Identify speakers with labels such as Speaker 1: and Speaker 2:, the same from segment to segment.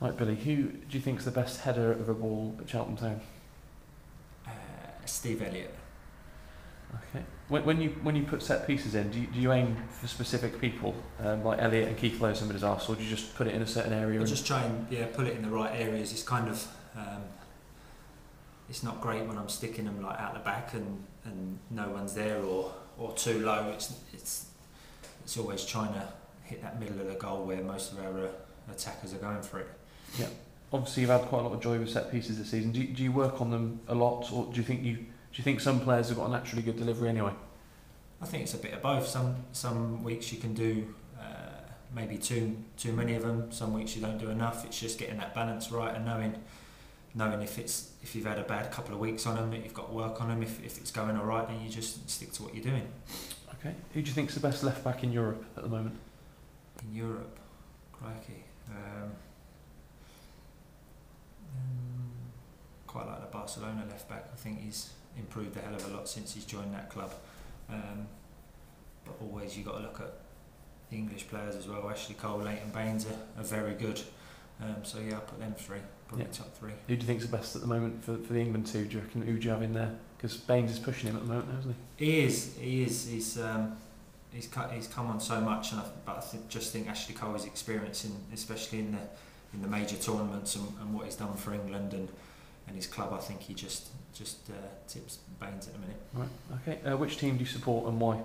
Speaker 1: Right, Billy, who do you think is the best header of a ball at Cheltenham Town?
Speaker 2: Steve Elliott.
Speaker 1: Okay. When you put set pieces in, do you aim for specific people, like Elliot and Keith Lowe, somebody's asked, or do you just put it in a certain area?
Speaker 2: I just try and put it in the right areas. It's kind of it's not great when I'm sticking them like out the back and no one's there or too low. It's always trying to hit that middle of the goal where most of our attackers are going for it.
Speaker 1: Yeah. Obviously, you've had quite a lot of joy with set pieces this season. Do you work on them a lot, or do you think some players have got a naturally good delivery anyway?
Speaker 2: I think it's a bit of both. Some weeks you can do maybe too many of them. Some weeks you don't do enough. It's just getting that balance right and knowing if you've had a bad couple of weeks on them, that you've got to work on them. If it's going all right, then you just stick to what you're doing.
Speaker 1: Okay. Who do you think's the best left back in Europe at the moment?
Speaker 2: In Europe, crikey. Quite like the Barcelona left back. I think he's improved a hell of a lot since he's joined that club. But always you got to look at the English players as well. Ashley Cole, Leighton Baines are very good. So yeah, I'll put them three, probably top three.
Speaker 1: Who do you think's the best at the moment for the England two? Do you reckon who do you have in there? Because Baines is pushing him at the moment, hasn't he?
Speaker 2: He is. He's come on so much, but I just think Ashley Cole is experiencing, especially in the major tournaments and what he's done for England and his club. I think he just tips Baines at the minute.
Speaker 1: Right. Okay. Which team do you support and why?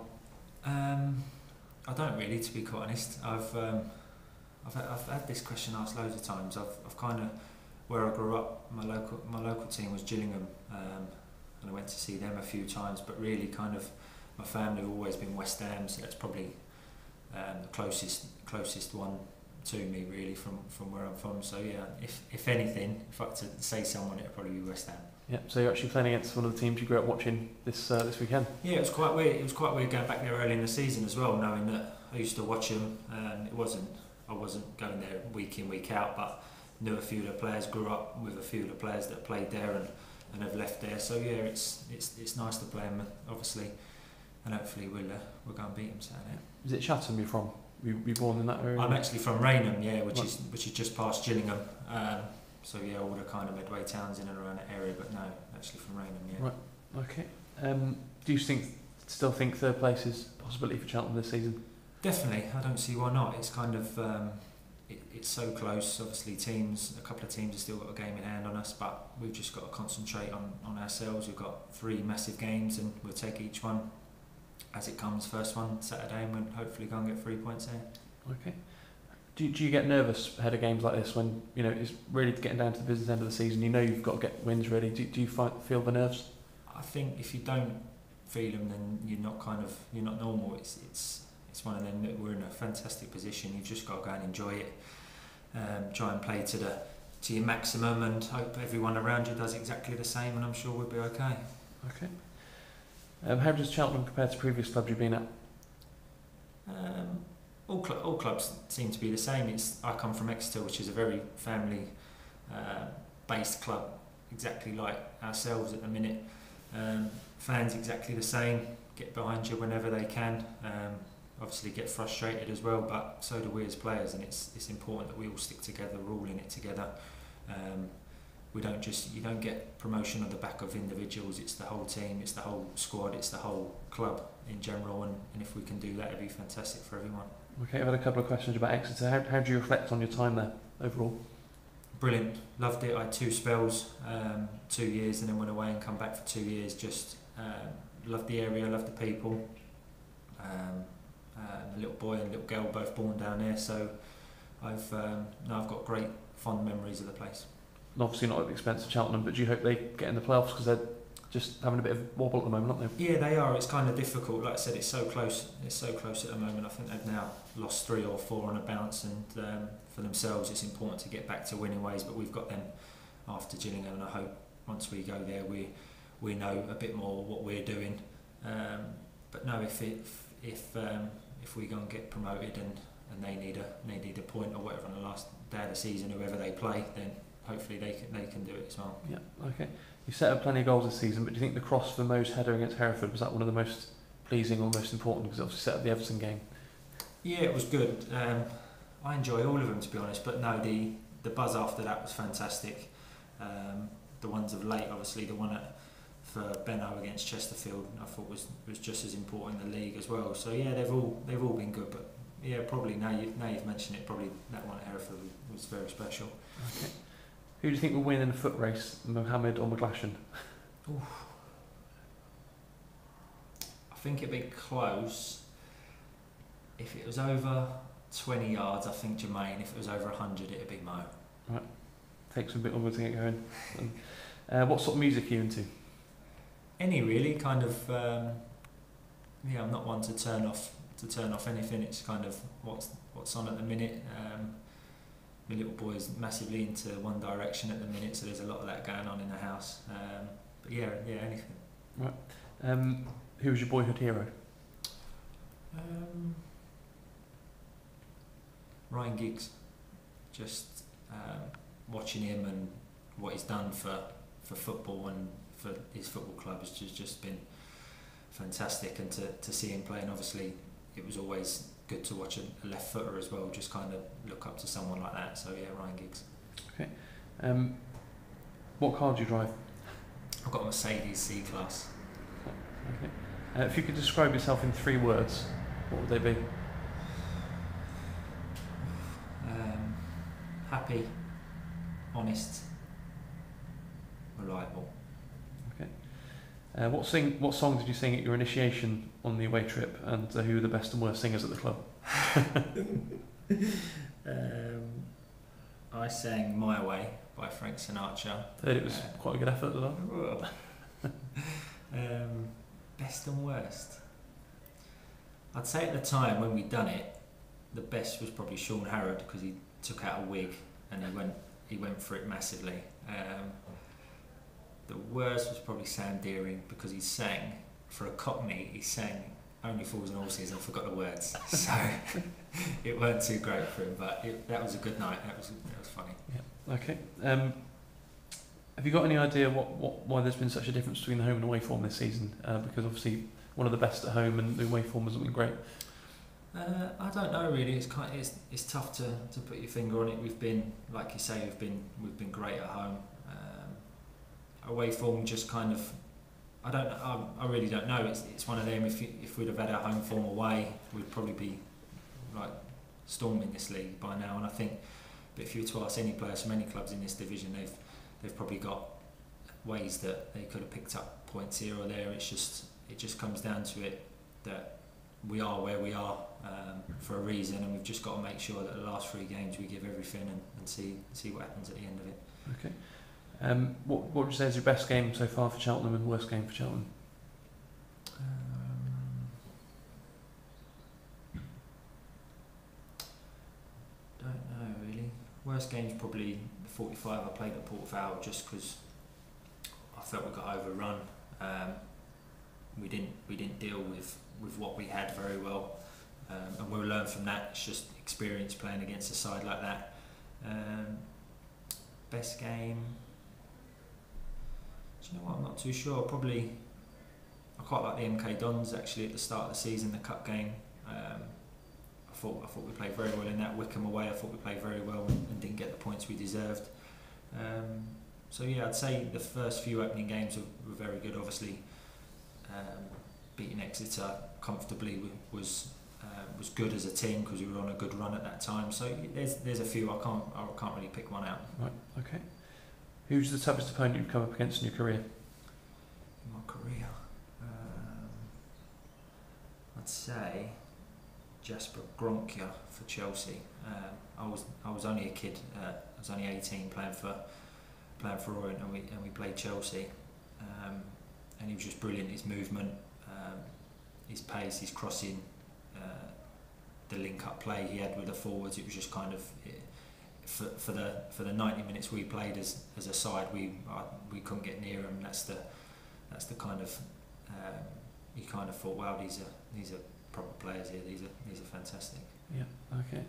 Speaker 2: I don't really, to be quite honest. I've had this question asked loads of times. I've kind of, where I grew up, my local team was Gillingham, and I went to see them a few times. But really, kind of, my family have always been West Ham, so that's probably the closest one to me, really, from where I'm from. So yeah, if anything, if I had to say someone, it'd probably be West Ham.
Speaker 1: Yeah. So you're actually playing against one of the teams you grew up watching this weekend.
Speaker 2: Yeah, it was quite weird. It was quite weird going back there early in the season as well, knowing that I used to watch them. I wasn't going there week in, week out, but knew a few of the players, grew up with a few of the players that played there and have left there. So yeah, it's nice to play them, obviously, and hopefully we'll go and beat them Saturday.
Speaker 1: Is it Cheltenham you're from? You born in that area?
Speaker 2: I'm actually from Rainham, yeah, which is just past Gillingham. So yeah, all the kind of Medway towns in and around that area, but no, actually from Rainham, yeah.
Speaker 1: Right. Okay. Do you still think third place is a possibility for Cheltenham this season?
Speaker 2: Definitely. I don't see why not. It's kind of it's so close. Obviously, a couple of teams have still got a game in hand on us, but we've just got to concentrate on ourselves. We've got 3 massive games, and we'll take each one as it comes. First one Saturday, and we'll hopefully go and get 3 points there.
Speaker 1: Okay. Do you get nervous ahead of games like this when it's really getting down to the business end of the season? You know you've got to get wins ready. Do you feel the nerves?
Speaker 2: I think if you don't feel them, then you're not normal. It's one of them that we're in a fantastic position. You've just got to go and enjoy it. Try and play to your maximum, and hope everyone around you does exactly the same. And I'm sure we'll be okay.
Speaker 1: Okay. How does Cheltenham compare to previous clubs you've been at?
Speaker 2: All clubs seem to be the same. I come from Exeter, which is a very family based club, exactly like ourselves at the minute. Fans exactly the same, get behind you whenever they can. Obviously get frustrated as well, but so do we as players, and it's important that we all stick together, we're all in it together. You don't get promotion on the back of individuals. It's the whole team, it's the whole squad, it's the whole club in general, and if we can do that, it'd be fantastic for everyone.
Speaker 1: Okay, I've had a couple of questions about Exeter. How do you reflect on your time there overall?
Speaker 2: Brilliant, loved it. I had 2 spells, 2 years, and then went away and come back for 2 years. Just loved the area, loved the people. A little boy and little girl both born down there, so I've got great fond memories of the place.
Speaker 1: And obviously not at the expense of Cheltenham, but do you hope they get in the playoffs, because they're just having a bit of wobble at the moment, aren't they?
Speaker 2: Yeah, they are. It's kind of difficult. Like I said, it's so close. It's so close at the moment. I think they've now lost 3 or 4 on a bounce, and for themselves, it's important to get back to winning ways. But we've got them after Gillingham, and I hope once we go there, we know a bit more what we're doing. But no, if we go and get promoted and they need a point or whatever on the last day of the season, whoever they play, then hopefully they can do it as well.
Speaker 1: Yeah. Okay. You set up plenty of goals this season, but do you think the cross for Mo's header against Hereford, was that one of the most pleasing or most important, because it obviously set up the Everton game?
Speaker 2: Yeah, it was good. I enjoy all of them, to be honest, but no, the the buzz after that was fantastic. The ones of late, obviously, the one for Benno against Chesterfield, I thought was just as important in the league as well. So yeah, they've all been good, but yeah, probably now you've mentioned it, probably that one at Hereford was very special.
Speaker 1: Okay. Who do you think will win in a foot race, Mohammed or McGlashan?
Speaker 2: I think it'd be close. If it was over 20 yards, I think Jermaine. If it was over 100, it'd be Mo.
Speaker 1: Right. Takes a bit longer to get going. What sort of music are you into?
Speaker 2: Any really, kind of. Yeah, I'm not one to turn off anything. It's kind of what's on at the minute. My little boy's massively into One Direction at the minute, so there's a lot of that going on in the house. But yeah, anything.
Speaker 1: Right. Who was your boyhood hero?
Speaker 2: Ryan Giggs. Just watching him and what he's done for football and for his football club has just been fantastic, and to see him play, and obviously it was always good to watch a left footer as well, just kind of look up to someone like that. So yeah, Ryan Giggs.
Speaker 1: Okay. What car do you drive?
Speaker 2: I've got a Mercedes C-Class.
Speaker 1: Okay. If you could describe yourself in 3 words, what would they be?
Speaker 2: Happy, honest, reliable.
Speaker 1: Okay. What song did you sing at your initiation on the away trip, and who were the best and worst singers at the club?
Speaker 2: I sang My Way by Frank Sinatra.
Speaker 1: Heard it was quite a good effort as well.
Speaker 2: Best and worst. I'd say at the time when we'd done it, the best was probably Sean Harrod, because he took out a wig and he went for it massively. The worst was probably Sam Deering, because he sang for a Cockney. He sang Only Fools and Horses and forgot the words, so it weren't too great for him. But that was a good night. That was funny.
Speaker 1: Yeah. Okay. Have you got any idea why there's been such a difference between the home and away form this season? Because obviously one of the best at home, and the away form hasn't been great.
Speaker 2: I don't know really. It's tough to put your finger on it. We've been, like you say, we've been great at home. Away form just kind of, I really don't know. It's one of them. If we'd have had our home form away, we'd probably be like storming this league by now. And I think, but if you were to ask any players from any clubs in this division, they've probably got ways that they could have picked up points here or there. It just comes down to it that we are where we are for a reason, and we've just got to make sure that the last 3 games we give everything and see what happens at the end of it.
Speaker 1: Okay. What would you say is your best game so far for Cheltenham and worst game for Cheltenham?
Speaker 2: Don't know really. Worst game's probably the 45 I played at Port Vale, just because I felt we got overrun. We didn't deal with what we had very well, and we'll learn from that. It's just experience playing against a side like that. Best game, do you know what, I'm not too sure. Probably I quite like the MK Dons actually at the start of the season, the cup game. I thought we played very well in that. Wickham away, I thought we played very well and didn't get the points we deserved. So yeah, I'd say the first few opening games were very good. Obviously, beating Exeter comfortably was good as a team, because we were on a good run at that time. So there's a few. I can't really pick one out.
Speaker 1: Right. Okay. Who's the toughest opponent you've come up against in your career?
Speaker 2: In my career, I'd say Jasper Gronkia for Chelsea. I was only a kid. I was only 18 playing for Orient, and we played Chelsea. And he was just brilliant. His movement, his pace, his crossing, the link-up play he had with the forwards. It was just kind of for the 90 minutes we played as a side, we couldn't get near him. That's the kind of you kind of thought, wow, these are proper players here. These are fantastic.
Speaker 1: Yeah. Okay.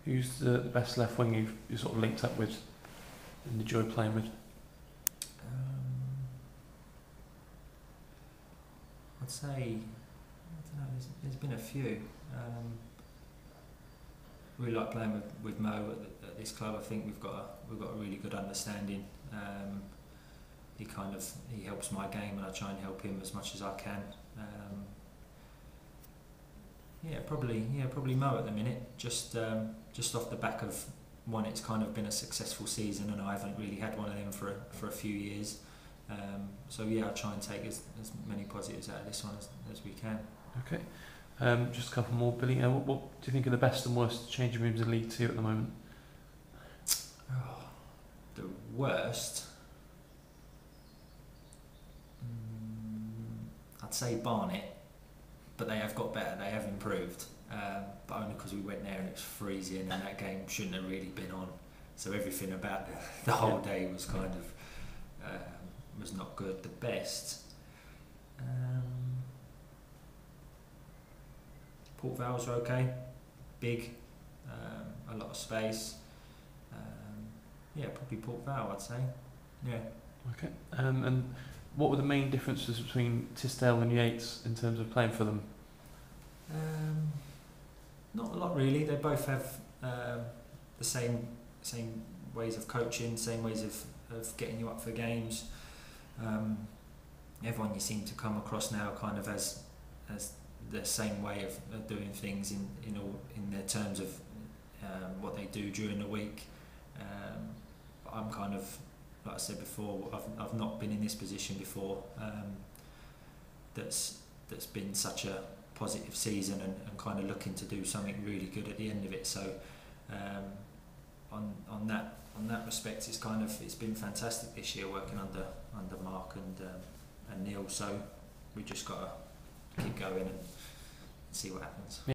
Speaker 1: Who's the best left wing you sort of linked up with and enjoyed playing with?
Speaker 2: I'd say, I don't know, there's been a few. really like playing with Mo at this club. I think we've got a really good understanding. He helps my game, and I try and help him as much as I can. Probably Mo at the minute. Just off the back of one, it's kind of been a successful season, and I haven't really had one of them for a few years. I try and take as many positives out of this one as we can.
Speaker 1: Okay. Just a couple more, Billy. What do you think are the best and worst changing rooms in League Two at the moment?
Speaker 2: Oh, the worst. I'd say Barnet, but they have got better. They have improved, but only because we went there and it was freezing, and that game shouldn't have really been on. So everything about the whole day was kind of was not good. The best. Port Vale's are okay, big, a lot of space. Probably Port Vale, I'd say. Yeah.
Speaker 1: Okay. And what were the main differences between Tisdale and Yates in terms of playing for them?
Speaker 2: Not a lot really. They both have the same ways of coaching, same ways of getting you up for games. Everyone you seem to come across now kind of has the same way of doing things in their terms of what they do during the week. But I'm kind of, like I said before, I've not been in this position before. That's been such a positive season and kind of looking to do something really good at the end of it. So on that respect, it's been fantastic this year working under Mark and Neil. So we just got to keep going and see what happens.